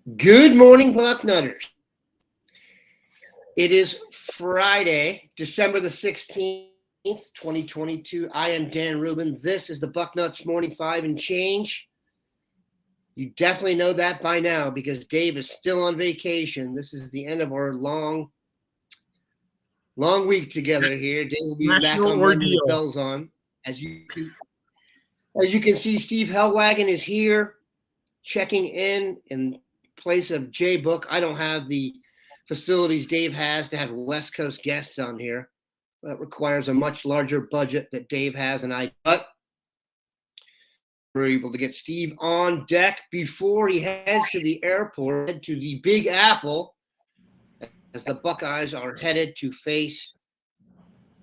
Good morning, Bucknutters. It is Friday, December the 16th, 2022. I am Dan Rubin. This is the Bucknuts Morning 5 and Change. You definitely know that by now because Dave is still on vacation. This is the end of our long week together here. Dave will be back National on Monday with ordeal. bells on. As you can see, Steve Helwagen is here checking in place of Jay Book. I don't have the facilities Dave has to have West Coast guests on here. That requires a much larger budget that Dave has, and but we're able to get Steve on deck before he heads to the airport, head to the Big Apple, as the Buckeyes are headed to face,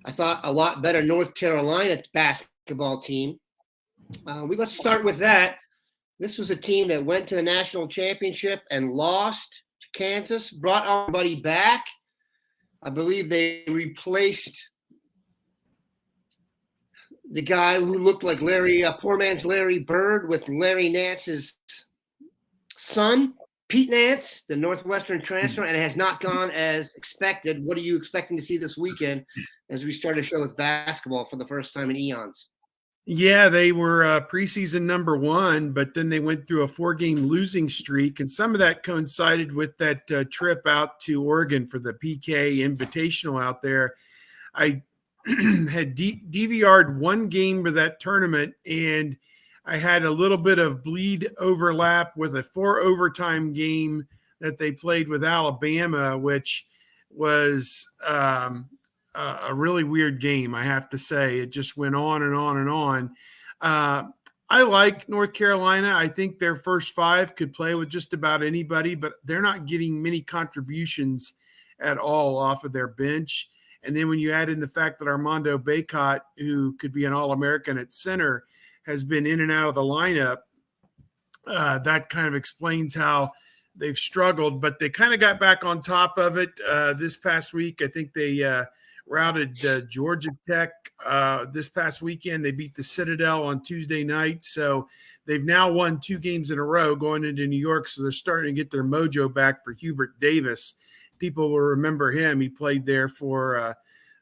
I thought, a lot better North Carolina basketball team. Let's start with that. This was a team that went to the national championship and lost to Kansas, brought everybody back. I believe they replaced the guy who looked like poor man's Larry Bird, with Larry Nance's son, Pete Nance, the Northwestern transfer, and it has not gone as expected. What are you expecting to see this weekend as we start a show with basketball for the first time in eons? Yeah, they were preseason number one, but then they went through a 4-game losing streak, and some of that coincided with that trip out to Oregon for the PK Invitational out there. I had DVR'd one game of that tournament, and I had a little bit of bleed overlap with a 4-overtime game that they played with Alabama, which was a really weird game, I have to say. It just went on and on and on. I like North Carolina. I think their first 5 could play with just about anybody, but they're not getting many contributions at all off of their bench. And then when you add in the fact that Armando Bacot, who could be an All-American at center, has been in and out of the lineup, that kind of explains how they've struggled. But they kind of got back on top of it this past week. I think they routed Georgia Tech this past weekend. They beat the Citadel on Tuesday night. So they've now won 2 games in a row going into New York. So they're starting to get their mojo back for Hubert Davis. People will remember him. He played there for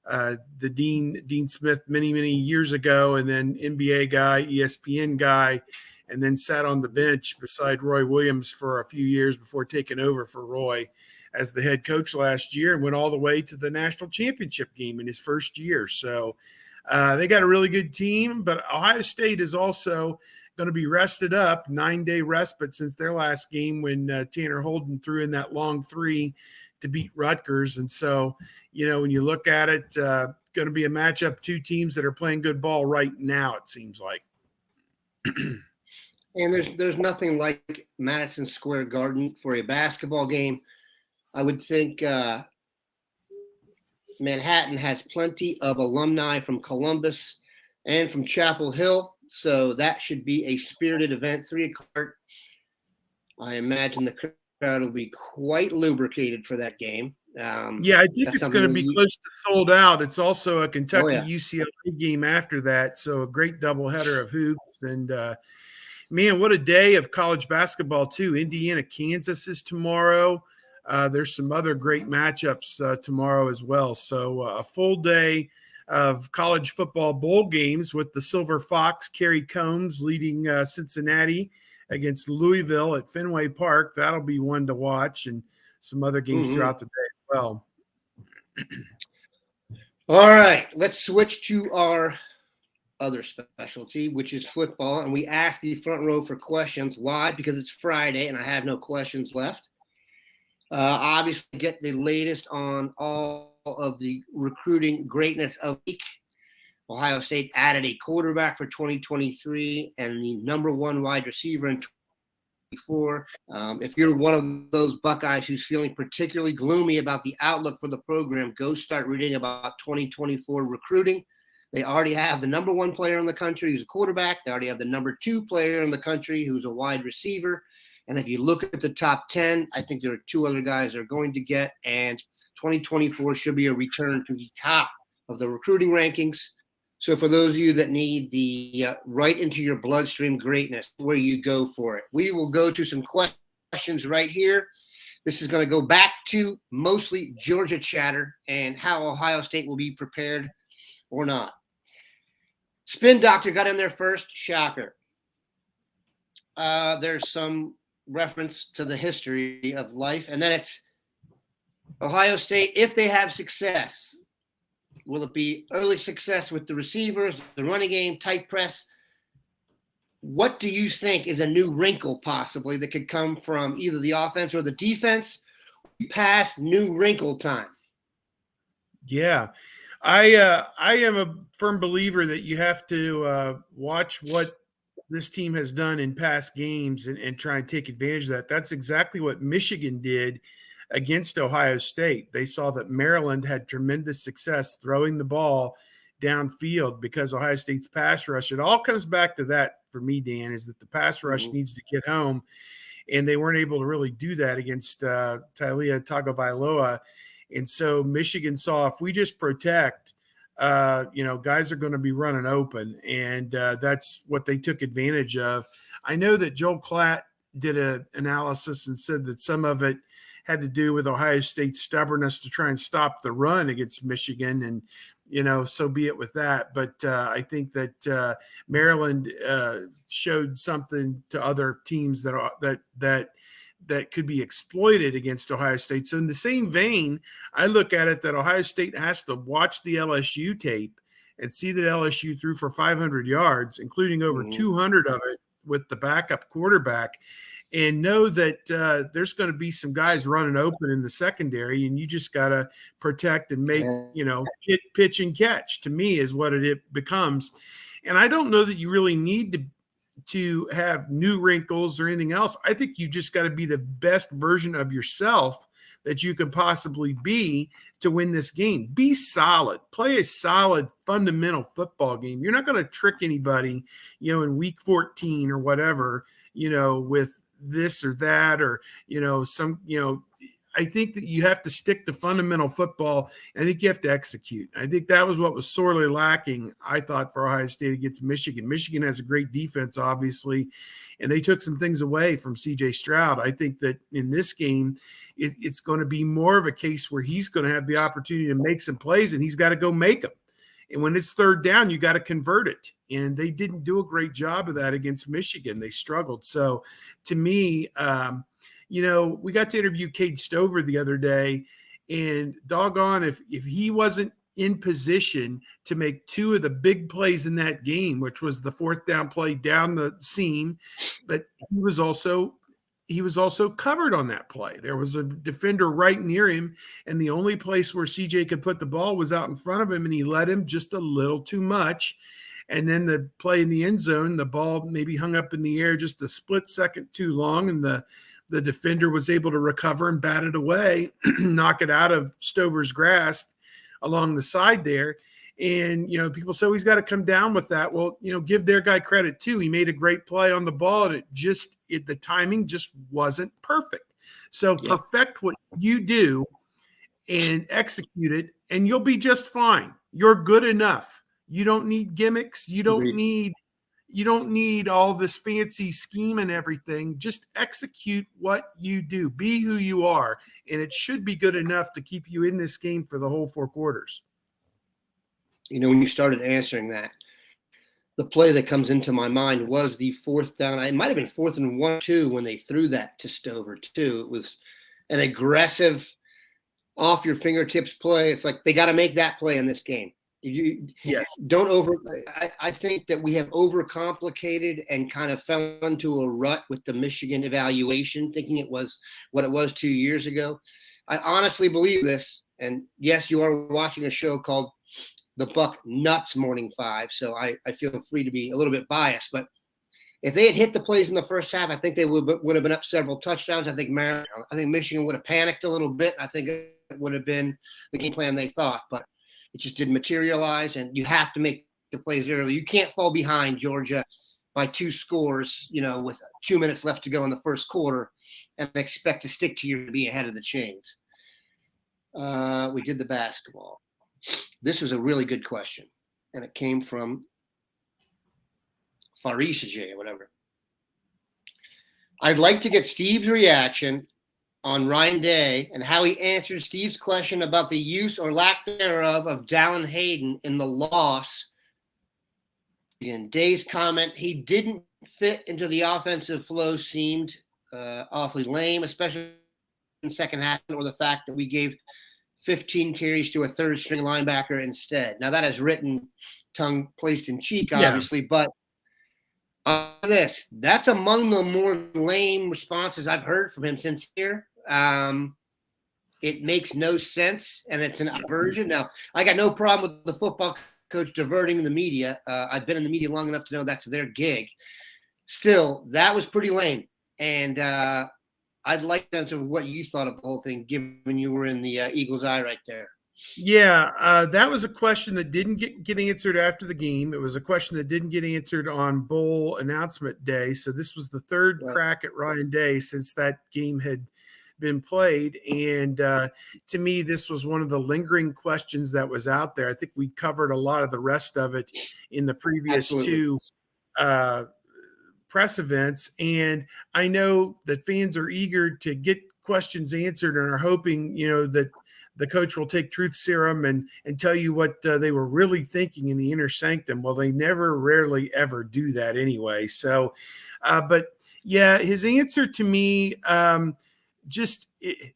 the Dean Smith many years ago, and then NBA guy, ESPN guy, and then sat on the bench beside Roy Williams for a few years before taking over for Roy as the head coach last year, and went all the way to the national championship game in his first year. So they got a really good team, but Ohio State is also going to be rested up, 9-day respite since their last game when Tanner Holden threw in that long 3 to beat Rutgers. And so, when you look at it, going to be a matchup, 2 teams that are playing good ball right now, it seems like. And there's nothing like Madison Square Garden for a basketball game. I would think Manhattan has plenty of alumni from Columbus and from Chapel Hill, so that should be a spirited event. 3 o'clock. I imagine the crowd will be quite lubricated for that game. Yeah, I think it's going to be close to sold out. It's also a Kentucky UCLA game after that, so a great doubleheader of hoops. And man, what a day of college basketball too. Indiana, Kansas is tomorrow. There's some other great matchups tomorrow as well. So a full day of college football bowl games with the Silver Fox, Kerry Combs leading Cincinnati against Louisville at Fenway Park. That'll be one to watch, and some other games throughout the day as well. All right, let's switch to our other specialty, which is football. And we asked the front row for questions. Why? Because it's Friday and I have no questions left. Obviously, get the latest on all of the recruiting greatness of the week. Ohio State added a quarterback for 2023 and the number 1 wide receiver in 2024. If you're one of those Buckeyes who's feeling particularly gloomy about the outlook for the program, go start reading about 2024 recruiting. They already have the number 1 player in the country who's a quarterback. They already have the number 2 player in the country who's a wide receiver. And if you look at the top 10, I think there are 2 other guys they're going to get. And 2024 should be a return to the top of the recruiting rankings. So for those of you that need the right into your bloodstream greatness, where you go for it, we will go to some questions questions right here. This is going to go back to mostly Georgia chatter and how Ohio State will be prepared or not. Spin Doctor got in there first. Shocker. There's some reference to the history of life. And then it's Ohio State, if they have success, will it be early success with the receivers, the running game, tight press? What do you think is a new wrinkle possibly that could come from either the offense or the defense past new wrinkle time? Yeah. I am a firm believer that you have to watch what this team has done in past games and try and take advantage of that. That's exactly what Michigan did against Ohio State. They saw that Maryland had tremendous success throwing the ball downfield because Ohio State's pass rush. It all comes back to that for me, Dan, is that the pass rush needs to get home, and they weren't able to really do that against Taulia Tagovailoa. And so Michigan saw if we just protect, guys are going to be running open, and that's what they took advantage of. I know that Joel Klatt did an analysis and said that some of it had to do with Ohio State's stubbornness to try and stop the run against Michigan, and so be it with that. But I think that Maryland showed something to other teams that could be exploited against Ohio State. So in the same vein, I look at it that Ohio State has to watch the LSU tape and see that LSU threw for 500 yards, including over 200 of it with the backup quarterback, and know that there's going to be some guys running open in the secondary, and you just got to protect and make, pitch and catch, to me, is what it becomes. And I don't know that you really need to have new wrinkles or anything else. I think you just got to be the best version of yourself that you could possibly be to win this game. Be solid. Play a solid, fundamental football game. You're not going to trick anybody, in week 14 or whatever, with this or that or, I think that you have to stick to fundamental football. I think you have to execute. I think that was what was sorely lacking, I thought, for Ohio State against Michigan. Michigan has a great defense, obviously, and they took some things away from C.J. Stroud. I think that in this game, it's going to be more of a case where he's going to have the opportunity to make some plays, and he's got to go make them. And when it's third down, you got to convert it. And they didn't do a great job of that against Michigan. They struggled. So to me, we got to interview Cade Stover the other day, and doggone if he wasn't in position to make two of the big plays in that game, which was the fourth down play down the seam, but he was also covered on that play. There was a defender right near him, and the only place where CJ could put the ball was out in front of him, and he let him just a little too much. And then the play in the end zone, the ball maybe hung up in the air just a split second too long, and the defender was able to recover and bat it away, knock it out of Stover's grasp along the side there. And, people say he's got to come down with that. Well, give their guy credit too. He made a great play on the ball, and the timing just wasn't perfect. So perfect what you do and execute it, and you'll be just fine. You're good enough. You don't need gimmicks. You don't need all this fancy scheme and everything. Just execute what you do. Be who you are, and it should be good enough to keep you in this game for the whole 4 quarters. When you started answering that, the play that comes into my mind was the fourth down. It might have been 4th and 1-2 when they threw that to Stover too. It was an aggressive, off your fingertips play. It's like they got to make that play in this game. Yes. I think that we have overcomplicated and kind of fell into a rut with the Michigan evaluation, thinking it was what it was 2 years ago. I honestly believe this. And yes, you are watching a show called the Bucknuts Morning 5. So I feel free to be a little bit biased, but if they had hit the plays in the first half, I think they would have been up several touchdowns. I think Michigan would have panicked a little bit. I think it would have been the game plan they thought, but it just didn't materialize, and you have to make the plays early. You can't fall behind Georgia by 2 scores, with 2 minutes left to go in the first quarter and expect to stick to be ahead of the chains. We did the basketball. This was a really good question, and it came from Farisaj or whatever. I'd like to get Steve's reaction on Ryan Day and how he answered Steve's question about the use or lack thereof of Dallin Hayden in the loss. In Day's comment, he didn't fit into the offensive flow, seemed awfully lame, especially in the second half, or the fact that we gave 15 carries to a third string linebacker instead. Now that has written tongue placed in cheek, obviously, but that's among the more lame responses I've heard from him since here. It makes no sense, and it's an aversion. Now, I got no problem with the football coach diverting the media. I've been in the media long enough to know that's their gig. Still, that was pretty lame, and I'd like to answer what you thought of the whole thing, given you were in the Eagle's eye right there. Yeah, that was a question that didn't get answered after the game. It was a question that didn't get answered on bowl announcement day. So this was the third crack at Ryan Day since that game had been played. And to me, this was one of the lingering questions that was out there. I think we covered a lot of the rest of it in the previous two press events. And I know that fans are eager to get questions answered and are hoping, that the coach will take truth serum and tell you what they were really thinking in the inner sanctum. Well, they rarely ever do that anyway. So, but yeah, his answer to me,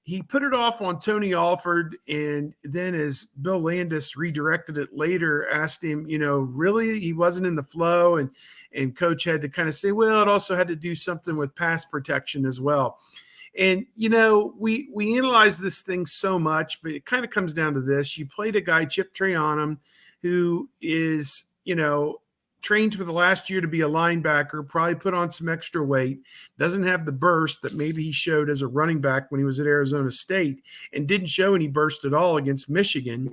he put it off on Tony Alford, and then as Bill Landis redirected it later, asked him, really he wasn't in the flow, and coach had to kind of say, well, it also had to do something with pass protection as well. And, we analyze this thing so much, but it kind of comes down to this. You played a guy, Chip Trayanum, who is, trained for the last year to be a linebacker, probably put on some extra weight, doesn't have the burst that maybe he showed as a running back when he was at Arizona State, and didn't show any burst at all against Michigan.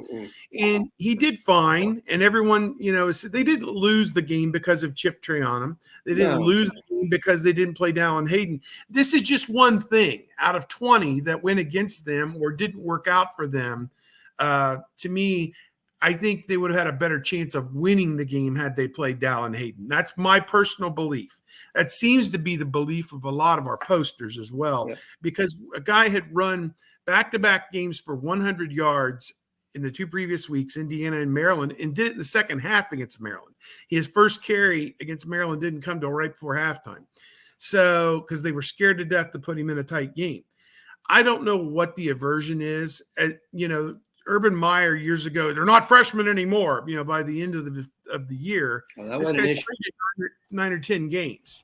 And he did fine. And everyone, they didn't lose the game because of Chip Trayanum. They didn't lose the game because they didn't play Dallin Hayden. This is just one thing out of 20 that went against them or didn't work out for them. To me, I think they would have had a better chance of winning the game had they played Dallin Hayden. That's my personal belief. That seems to be the belief of a lot of our posters as well, because a guy had run back-to-back games for 100 yards in the two previous weeks, Indiana and Maryland, and did it in the second half against Maryland. His first carry against Maryland didn't come till right before halftime. So, because they were scared to death to put him in a tight game. I don't know what the aversion is. Urban Meyer years ago, they're not freshmen anymore, by the end of the year. This guy's played 9 or 10 games,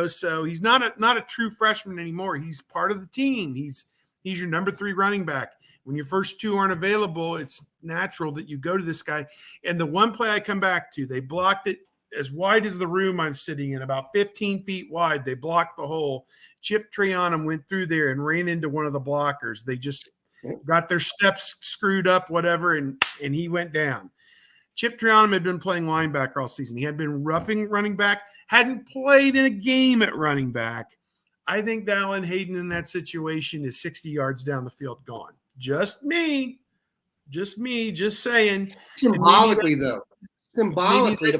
so he's not a true freshman anymore. He's part of the team. He's your number 3 running back. When your first 2 aren't available, it's natural that you go to this guy. And the one play I come back to, they blocked it as wide as the room I'm sitting in, about 15 feet wide. They blocked the hole. Chip Trayanum went through there and ran into one of the blockers. They just got their steps screwed up, whatever, and he went down. Chip Trayanum had been playing linebacker all season. He had been roughing running back, hadn't played in a game at running back. I think Dallin Hayden in that situation is 60 yards down the field gone. Just me, just saying. Symbolically, to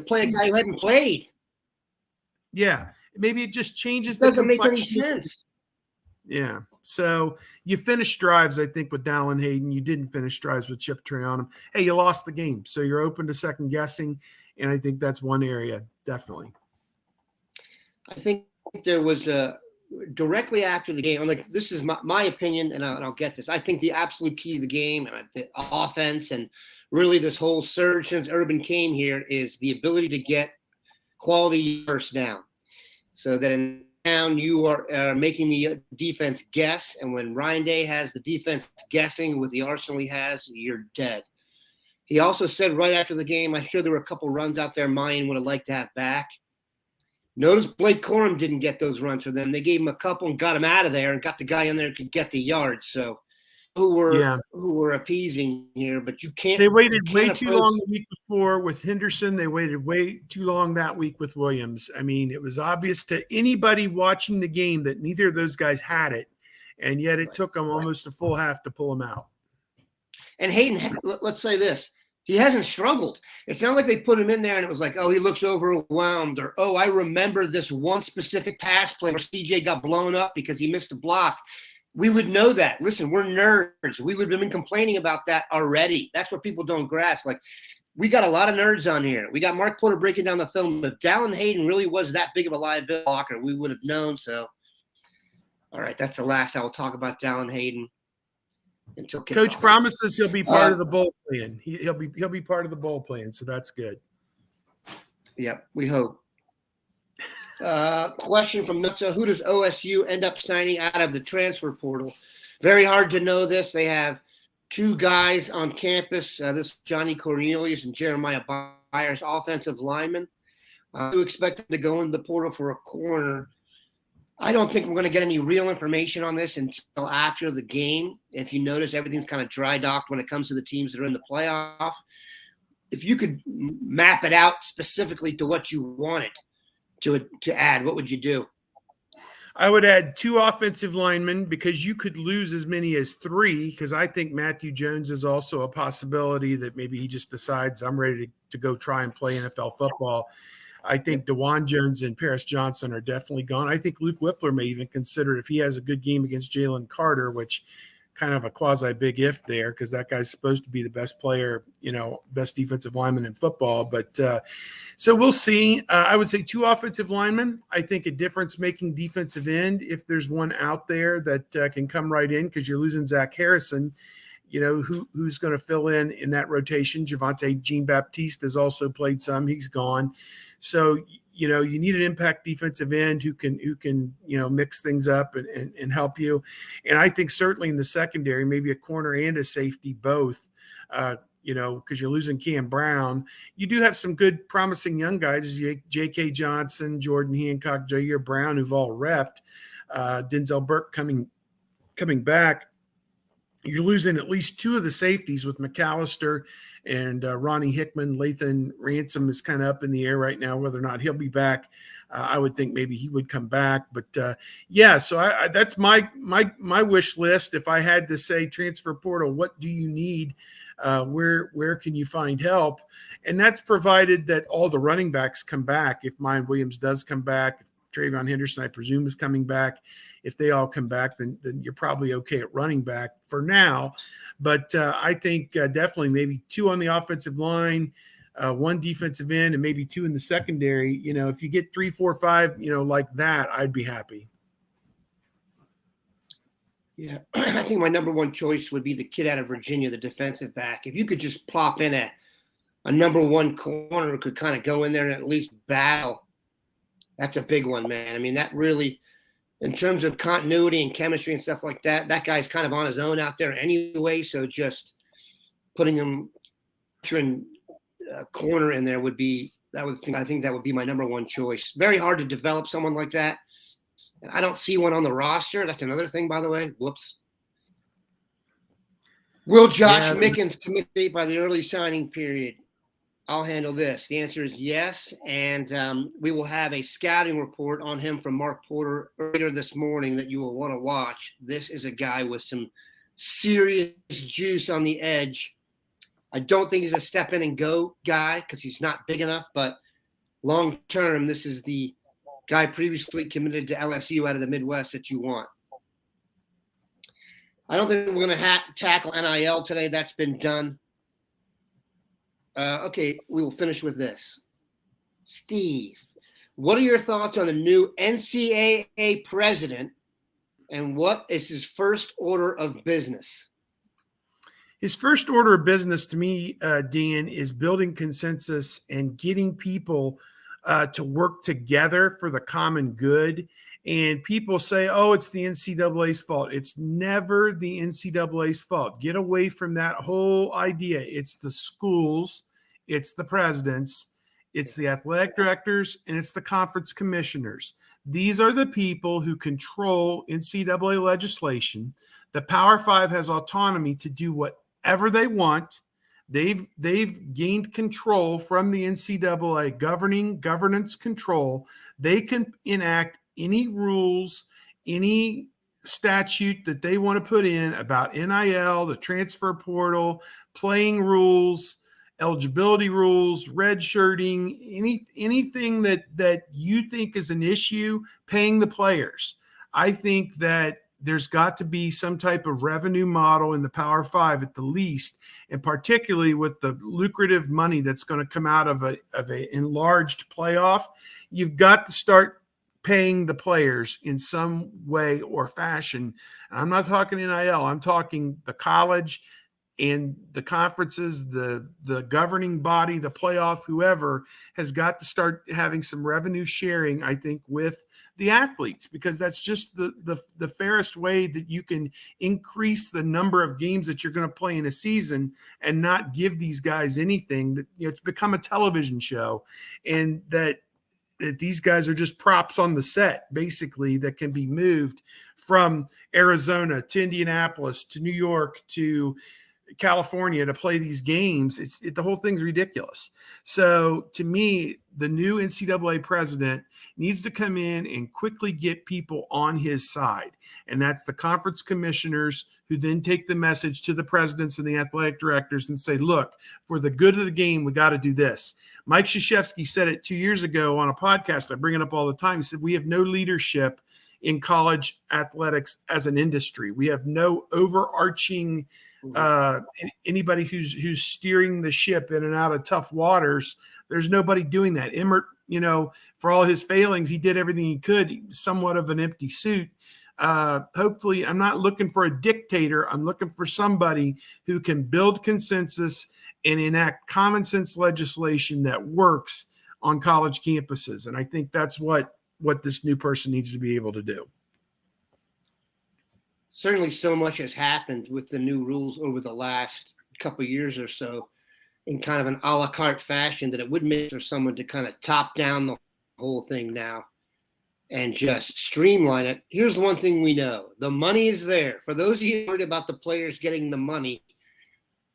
play a guy who hadn't played. Yeah, maybe it just changes. It doesn't make any sense. Yeah. So you finished drives, I think, with Dallin Hayden. You didn't finish drives with Chip Trayanum. Hey, you lost the game. So you're open to second guessing. And I think that's one area, definitely. I think there was directly after the game, this is my opinion, and I'll get this. I think the absolute key to the game and the offense and really this whole surge since Urban came here is the ability to get quality first down. So that in down, you are making the defense guess, and when Ryan Day has the defense guessing with the arsenal he has, you're dead. He also said right after the game, I'm sure there were a couple runs out there Mayan would have liked to have back. Notice Blake Corum didn't get those runs for them. They gave him a couple and got him out of there and got the guy in there who could get the yards. So who were appeasing here, but you can't. They waited way too long the week before with Henderson. They waited way too long that week with Williams. I mean, it was obvious to anybody watching the game that neither of those guys had it, and yet it took them almost a full half to pull them out. And Hayden, let's say this. He hasn't struggled. It's not like they put him in there and it was like, oh, he looks overwhelmed, or, oh, I remember this one specific pass play where CJ got blown up because he missed a block. We would know that. Listen, we're nerds. We would have been complaining about that already. That's what people don't grasp. Like, we got a lot of nerds on here. We got Mark Porter breaking down the film. If Dallin Hayden really was that big of a liability blocker, we would have known. So, all right, that's the last I will talk about Dallin Hayden until Coach promises he'll be part of the bowl plan. He'll be part of the bowl plan, so that's good. Yep, we hope. Question from Nutsa: who does OSU end up signing out of the transfer portal? Very hard to know this. They have two guys on campus. This Johnny Cornelius and Jeremiah Byers, offensive linemen. Who expect them to go in the portal for a corner? I don't think we're going to get any real information on this until after the game. If you notice, everything's kind of dry docked when it comes to the teams that are in the playoff. If you could map it out specifically to what you wanted to add, what would you do? I would add 2 offensive linemen because you could lose as many as 3, because I think Matthew Jones is also a possibility that maybe he just decides I'm ready to go try and play NFL football. I think DeJuan Jones and Paris Johnson are definitely gone. I think Luke Whippler may even consider it if he has a good game against Jalen Carter, which kind of a quasi big if there, because that guy's supposed to be the best player, best defensive lineman in football. But so we'll see. I would say 2 offensive linemen. I think a difference-making defensive end, if there's one out there that can come right in, because you're losing Zach Harrison, who's going to fill in that rotation. Javante Jean-Baptiste has also played some. He's gone. So, you need an impact defensive end who can mix things up and help you. And I think certainly in the secondary, maybe a corner and a safety, both, because you're losing Cam Brown. You do have some good promising young guys, J.K. Johnson, Jordan Hancock, Jair Brown, who've all repped. Denzel Burke coming back. You're losing at least 2 of the safeties with McAllister and Ronnie Hickman. Lathan Ransom is kind of up in the air right now, whether or not he'll be back. I would think maybe he would come back. But, so that's my wish list. If I had to say transfer portal, what do you need? Where can you find help? And that's provided that all the running backs come back. If Mine Williams does come back, if Travion Henderson, I presume, is coming back. If they all come back, then you're probably okay at running back for now. But I think definitely maybe 2 on the offensive line, 1 defensive end, and maybe 2 in the secondary. If you get 3, 4, 5, like that, I'd be happy. Yeah, I think my number 1 choice would be the kid out of Virginia, the defensive back. If you could just plop in a number 1 corner who could kind of go in there and at least battle, that's a big one, man. I mean, that really, in terms of continuity and chemistry and stuff like that, that guy's kind of on his own out there anyway. So just putting him corner in there I think that would be my number 1 choice. Very hard to develop someone like that. And I don't see one on the roster. That's another thing, by the way. Whoops. Will Josh Mickens commit by the early signing period? I'll handle this. The answer is yes, and we will have a scouting report on him from Mark Porter earlier this morning that you will want to watch. This is a guy with some serious juice on the edge. I don't think he's a step-in-and-go guy because he's not big enough, but long-term, this is the guy previously committed to LSU out of the Midwest that you want. I don't think we're going to tackle NIL today. That's been done. Okay, we will finish with this. Steve, what are your thoughts on the new NCAA president, and what is his first order of business? His first order of business to me, Dan, is building consensus and getting people to work together for the common good. And people say, oh, it's the NCAA's fault. It's never the NCAA's fault. Get away from that whole idea. It's the schools, it's the presidents, it's the athletic directors, and it's the conference commissioners. These are the people who control NCAA legislation. The Power Five has autonomy to do whatever they want. They've gained control from the NCAA, governance control. They can enact any rules, any statute that they want to put in about NIL, the transfer portal, playing rules, eligibility rules, red shirting, anything that you think is an issue, paying the players. I think that there's got to be some type of revenue model in the Power Five at the least, and particularly with the lucrative money that's going to come out of a enlarged playoff. You've got to start paying the players in some way or fashion. And I'm not talking NIL. I'm talking the college and the conferences, the governing body, the playoff, whoever has got to start having some revenue sharing, I think, with the athletes, because that's just the fairest way that you can increase the number of games that you're going to play in a season and not give these guys anything. That, you know, it's become a television show, and that these guys are just props on the set, basically, that can be moved from Arizona to Indianapolis to New York to California to play these games. The whole thing's ridiculous. So to me, the new NCAA president needs to come in and quickly get people on his side. And that's the conference commissioners, who then take the message to the presidents and the athletic directors and say, look, for the good of the game, we got to do this. Mike Krzyzewski said it 2 years ago on a podcast. I bring it up all the time. He said, we have no leadership in college athletics as an industry. We have no overarching anybody who's steering the ship in and out of tough waters. There's nobody doing that. Emmert, you know, for all his failings, he did everything he could, somewhat of an empty suit. Hopefully, I'm not looking for a dictator. I'm looking for somebody who can build consensus and enact common sense legislation that works on college campuses. And I think that's what this new person needs to be able to do. Certainly so much has happened with the new rules over the last couple of years or so in kind of an a la carte fashion that it would make for someone to kind of top down the whole thing now and just streamline it. Here's the one thing we know. The money is there. For those of you worried about the players getting the money,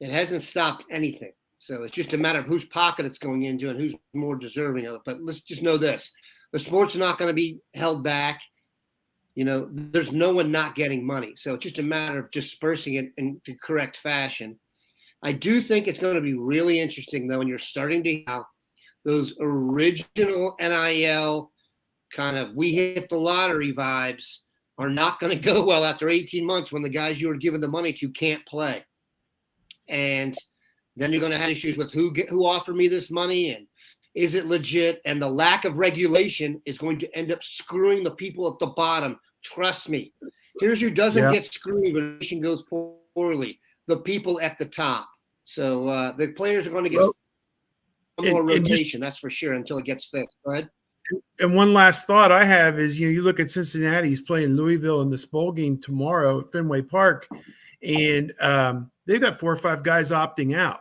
it hasn't stopped anything. So it's just a matter of whose pocket it's going into and who's more deserving of it. But let's just know this. The sport's not going to be held back. You know, there's no one not getting money. So it's just a matter of dispersing it in the correct fashion. I do think it's going to be really interesting, though, when you're starting to hear those original NIL kind of we hit the lottery vibes are not going to go well after 18 months when the guys you were giving the money to can't play. And then you're going to have issues with who offered me this money and is it legit? And the lack of regulation is going to end up screwing the people at the bottom. Trust me. Here's who doesn't get screwed when regulation goes poorly. The people at the top. So the players are going to get more rotation, that's for sure, until it gets fixed. Go ahead. And one last thought I have is, you look at Cincinnati. He's playing Louisville in this bowl game tomorrow at Fenway Park, and they've got 4 or 5 guys opting out.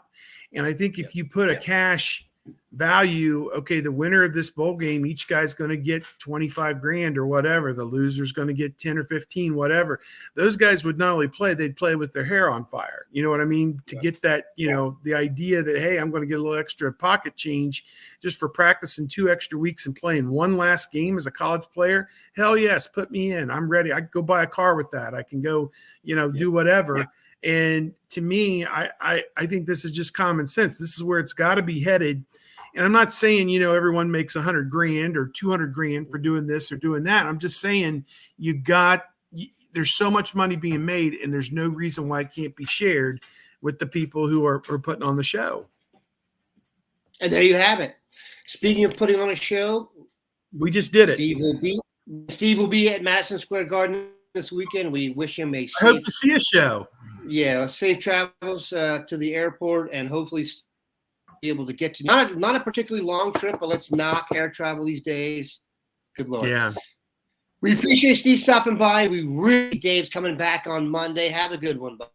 And I think if you put a cash value, okay, the winner of this bowl game, each guy's going to get 25 grand or whatever. The loser's going to get 10 or 15, whatever. Those guys would not only play, they'd play with their hair on fire. You know what I mean? To get that, the idea that, hey, I'm going to get a little extra pocket change just for practicing 2 extra weeks and playing one last game as a college player. Hell yes, put me in. I'm ready. I can go buy a car with that. I can go, do whatever. Yeah. And to me, I think this is just common sense. This is where it's got to be headed. And I'm not saying, everyone makes 100 grand or 200 grand for doing this or doing that. I'm just saying there's so much money being made, and there's no reason why it can't be shared with the people who are putting on the show. And there you have it. Speaking of putting on a show, we just did it. Steve will be at Madison Square Garden this weekend. We wish him I hope to see a show. Yeah, safe travels to the airport, and hopefully be able to get to not a particularly long trip, but let's knock air travel these days. Good Lord. Yeah. We appreciate Steve stopping by. Dave's coming back on Monday. Have a good one, bud.